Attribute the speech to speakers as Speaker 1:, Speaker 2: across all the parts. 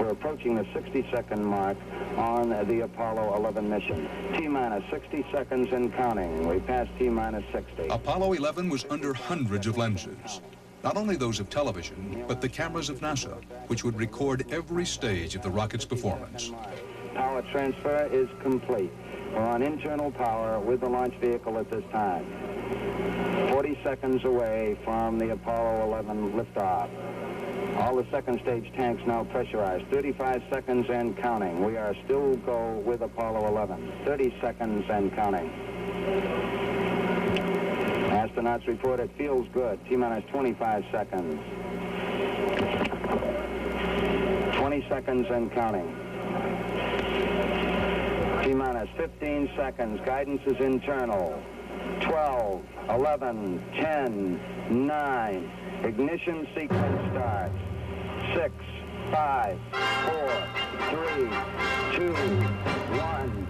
Speaker 1: We're approaching the 60-second mark on the Apollo 11 mission. T-minus 60 seconds and counting. We passed T-minus 60.
Speaker 2: Apollo 11 was under hundreds of lenses. Not only those of television, but the cameras of NASA, which would record every stage of the rocket's performance.
Speaker 1: Power transfer is complete. We're on internal power with the launch vehicle at this time. 40 seconds away from the Apollo 11 liftoff. All the second stage tanks now pressurized. 35 seconds and counting. We are still go with Apollo 11. 30 seconds and counting. Astronauts report it feels good. T-minus 25 seconds. 20 seconds and counting. T-minus 15 seconds. Guidance is internal. 12, 11, 10, 9. Ignition sequence starts. 6, 5, 4, 3, 2, 1,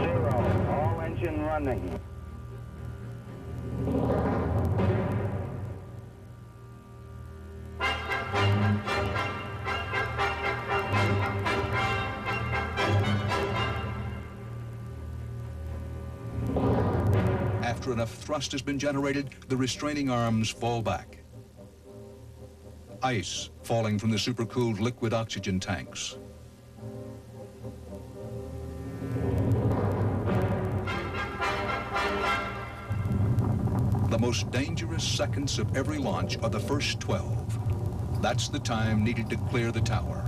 Speaker 1: 0. All engine running.
Speaker 2: After enough thrust has been generated, the restraining arms fall back. Ice falling from the supercooled liquid oxygen tanks. The most dangerous seconds of every launch are the first 12. That's the time needed to clear the tower.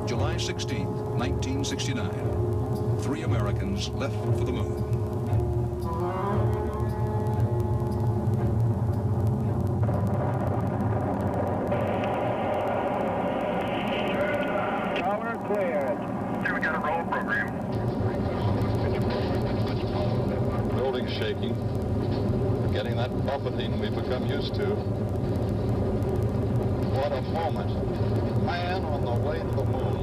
Speaker 2: July 16th, 1969. 3 Americans left for the moon.
Speaker 1: Tower cleared.
Speaker 3: Here we got a roll program.
Speaker 4: Building shaking. We're getting that buffeting we've become used to. What a moment. Man on the way to the moon.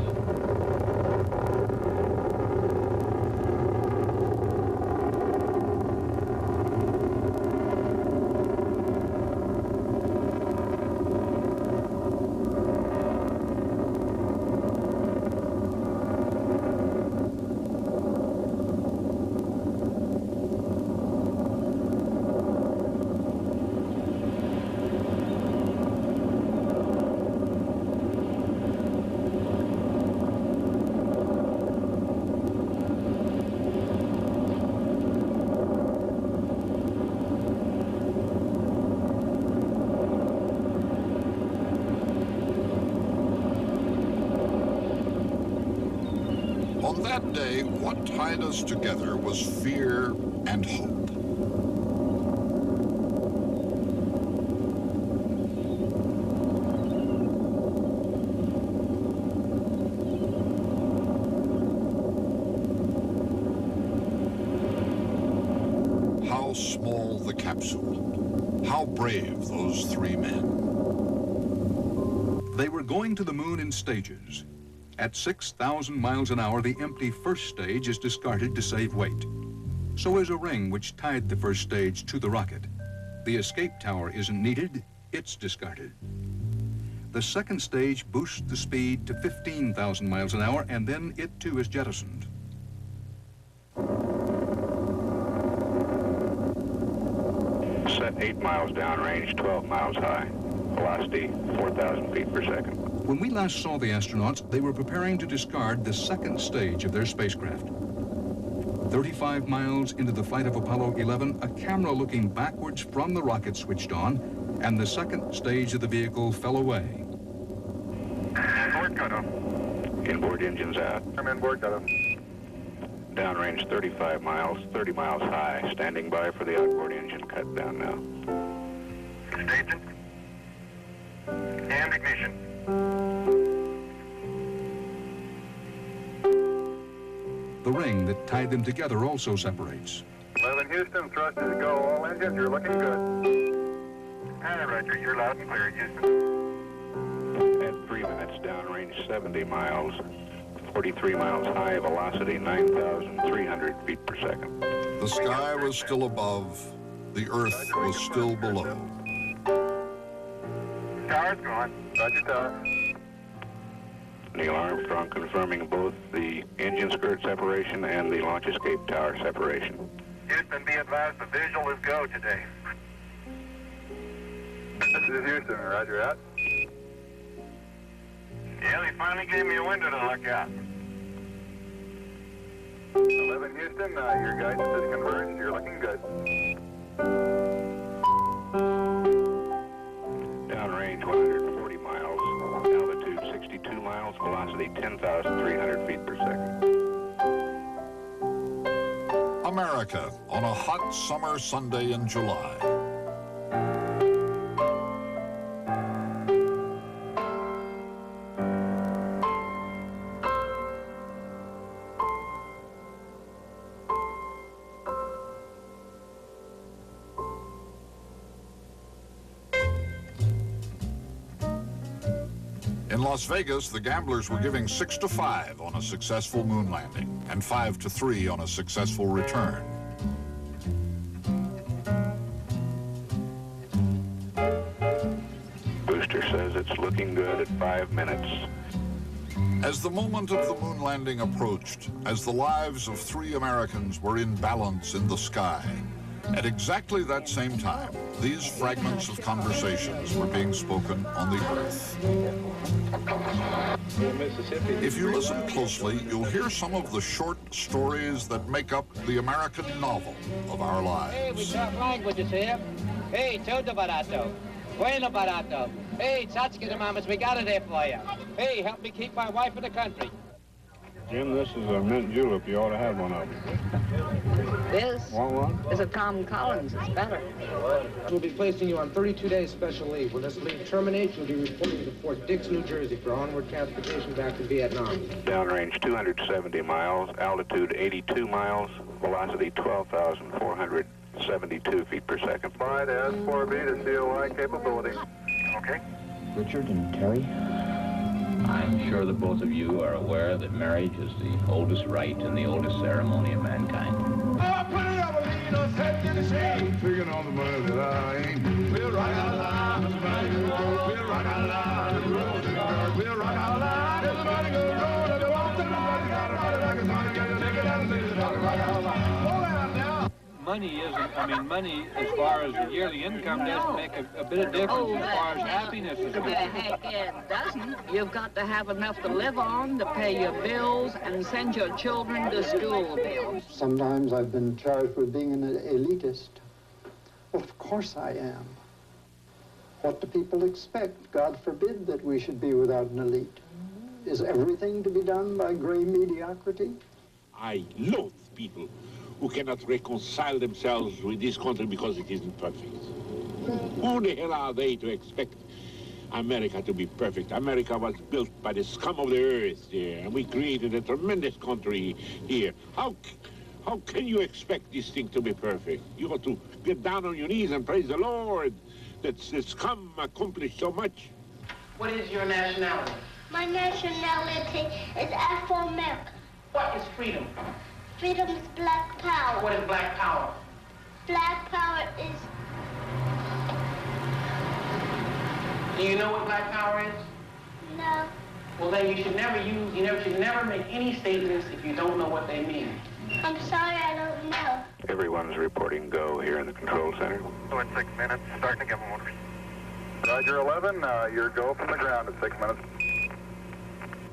Speaker 5: On that day, what tied us together was fear and hope. How small the capsule. How brave those 3 men.
Speaker 2: They were going to the moon in stages. At 6,000 miles an hour, the empty first stage is discarded to save weight. So is a ring which tied the first stage to the rocket. The escape tower isn't needed, it's discarded. The second stage boosts the speed to 15,000 miles an hour, and then it too is jettisoned.
Speaker 3: Set 8 miles downrange, 12 miles high. Velocity 4,000 feet per second.
Speaker 2: When we last saw the astronauts, they were preparing to discard the second stage of their spacecraft. 35 miles into the flight of Apollo 11, a camera looking backwards from the rocket switched on, and the second stage of the vehicle fell away.
Speaker 3: Inboard cutoff. Inboard engines out. I'm inboard cutoff. Downrange 35 miles, 30 miles high. Standing by for the outboard engine cut down now. Station. And ignition.
Speaker 2: The ring that tied them together also separates.
Speaker 3: 11 Houston, thrust is go. All engines, you're looking good. Hi, Roger. You're loud and clear, Houston. At 3 minutes, downrange 70 miles, 43 miles high, velocity 9,300 feet per second.
Speaker 5: The sky was still above, the earth was still below.
Speaker 3: Tower's gone. Roger, tower. Neil Armstrong confirming both the engine skirt separation and the launch escape tower separation. Houston, be advised the visual is go today. This is Houston, roger out. Yeah, they finally gave me a window to look out. 11 Houston, your guidance is converged, you're looking good. Downrange 140 miles, altitude 62 miles, velocity 10,300 feet per second.
Speaker 5: America on a hot summer Sunday in July. In Las Vegas, the gamblers were giving 6 to 5 on a successful moon landing and 5 to 3 on a successful return.
Speaker 3: Booster says it's looking good at 5 minutes.
Speaker 5: As the moment of the moon landing approached, as the lives of 3 Americans were in balance in the sky, at exactly that same time, these fragments of conversations were being spoken on the earth. If you listen closely, you'll hear some of the short stories that make up the American novel of our lives.
Speaker 6: Hey, we talk languages here. Hey, todo barato. Bueno barato. Hey, Tatsuki mamas, we got it there for you. Hey, help me keep my wife in the country.
Speaker 7: Jim, this is a mint julep. You ought to have one of them.
Speaker 8: This
Speaker 7: Want one?
Speaker 8: is a Tom Collins. It's better.
Speaker 6: We'll be placing you on 32 days special leave. When this leave terminates, you'll be reporting to Fort Dix, New Jersey for onward transportation back to Vietnam.
Speaker 3: Downrange 270 miles, altitude 82 miles, velocity 12,472 feet per second. Flight S4B to COI capability. Okay.
Speaker 9: Richard and Terry, I'm sure that both of you are aware that marriage is the oldest rite and the oldest ceremony of mankind.
Speaker 7: Figuring on the money that I ain't. We'll rock our line, everybody go. We'll rock our line, everybody go. We'll rock our line, everybody go.
Speaker 10: Money isn't, money as far as the yearly income doesn't make a bit of difference as far as happiness is concerned.
Speaker 8: Heck, it doesn't. You've got to have enough to live on, to pay your bills, and send your children to school, Bill.
Speaker 11: Sometimes I've been charged with being an elitist. Well, of course I am. What do people expect? God forbid that we should be without an elite. Is everything to be done by gray mediocrity?
Speaker 12: I loathe people who cannot reconcile themselves with this country because it isn't perfect. Who the hell are they to expect America to be perfect? America was built by the scum of the earth here, and we created a tremendous country here. How can you expect this thing to be perfect? You got to get down on your knees and praise the Lord that the scum accomplished so much.
Speaker 6: What is your nationality?
Speaker 13: My nationality is Afro-American.
Speaker 6: What is freedom?
Speaker 13: Freedom is black power.
Speaker 6: What is black power?
Speaker 13: Black power is...
Speaker 6: Do you know what black power is?
Speaker 13: No.
Speaker 6: Well, then you should never make any statements if you don't know what they mean.
Speaker 13: I'm sorry, I don't know.
Speaker 3: Everyone's reporting go here in the control center. So in 6 minutes, starting to give them orders. Roger 11, your go from the ground at 6 minutes.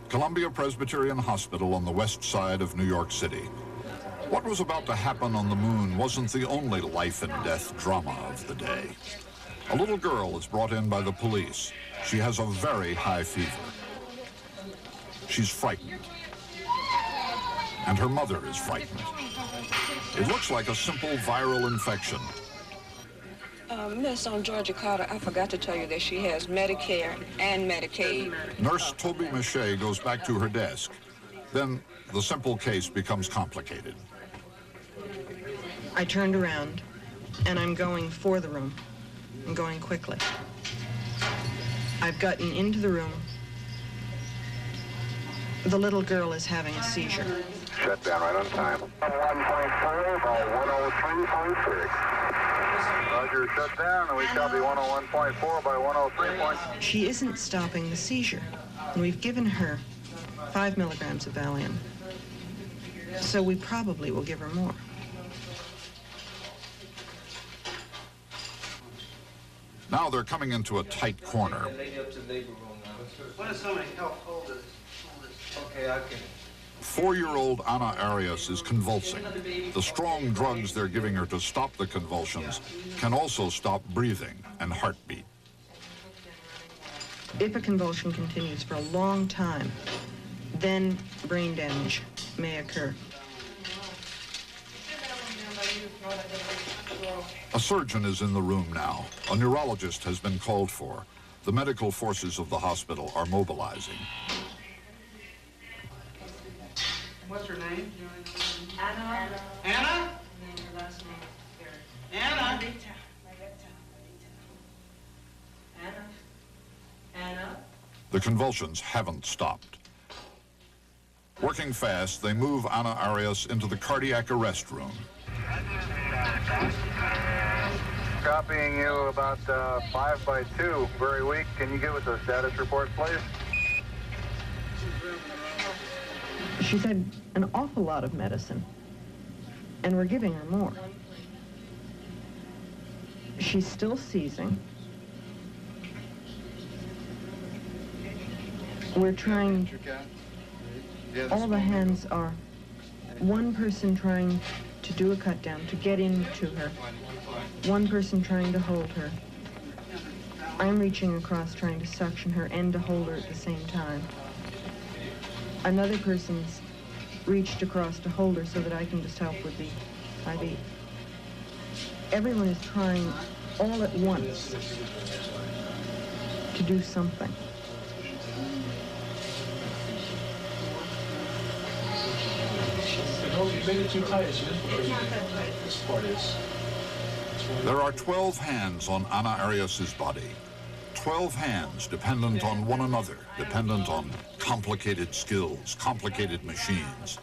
Speaker 5: Columbia Presbyterian Hospital on the west side of New York City. What was about to happen on the moon wasn't the only life and death drama of the day. A little girl is brought in by the police. She has a very high fever. She's frightened. And her mother is frightened. It looks like a simple viral infection.
Speaker 14: Miss, on Georgia Carter, I forgot to tell you that she has Medicare and Medicaid.
Speaker 5: Nurse Toby Miche goes back to her desk. Then the simple case becomes complicated.
Speaker 15: I turned around, and I'm going for the room. I'm going quickly. I've gotten into the room. The little girl is having a seizure.
Speaker 3: Shut down right on time.
Speaker 13: 1.4 by 108.
Speaker 7: 346. Roger, shut down, and we copy 101.4 by 103.
Speaker 15: She isn't stopping the seizure, and we've given her 5 milligrams of Valium. So we probably will give her more.
Speaker 5: Now they're coming into a tight corner.
Speaker 6: What if somebody help hold this? Okay, I can.
Speaker 5: 4-year-old Ana Arias is convulsing. The strong drugs they're giving her to stop the convulsions can also stop breathing and heartbeat.
Speaker 15: If a convulsion continues for a long time, then brain damage may occur.
Speaker 5: A surgeon is in the room now. A neurologist has been called for. The medical forces of the hospital are mobilizing.
Speaker 6: What's her name? Anna. Anna? Anna?
Speaker 14: Anna?
Speaker 5: The convulsions haven't stopped. Working fast, they move Ana Arias into the cardiac arrest room.
Speaker 7: Copying you about 5 by 2, very weak. Can you give us a status report, please?
Speaker 15: She's had an awful lot of medicine, and we're giving her more. She's still seizing. We're trying, all the hands are one person trying to do a cut down, to get into her, one person trying to hold her. I'm reaching across trying to suction her and to hold her at the same time. Another person's reached across to hold her so that I can just help with the IV. Everyone is trying all at once to do something.
Speaker 10: You made it too tight. It's not that tight. This part is.
Speaker 5: There are 12 hands on Ana Arias's body. 12 hands dependent on one another, dependent on complicated skills, complicated machines.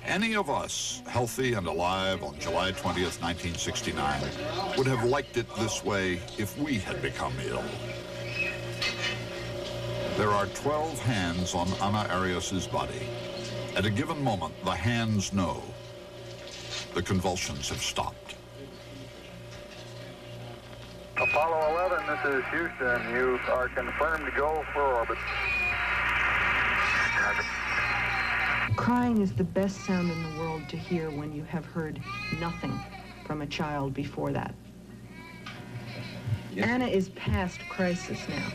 Speaker 5: Any of us, healthy and alive on July 20th, 1969, would have liked it this way if we had become ill. There are 12 hands on Ana Arias's body. At a given moment, the hands know. The convulsions have stopped.
Speaker 7: Apollo 11, this is Houston. You are confirmed to go for orbit.
Speaker 15: Crying is the best sound in the world to hear when you have heard nothing from a child before that. Yes. Anna is past crisis now.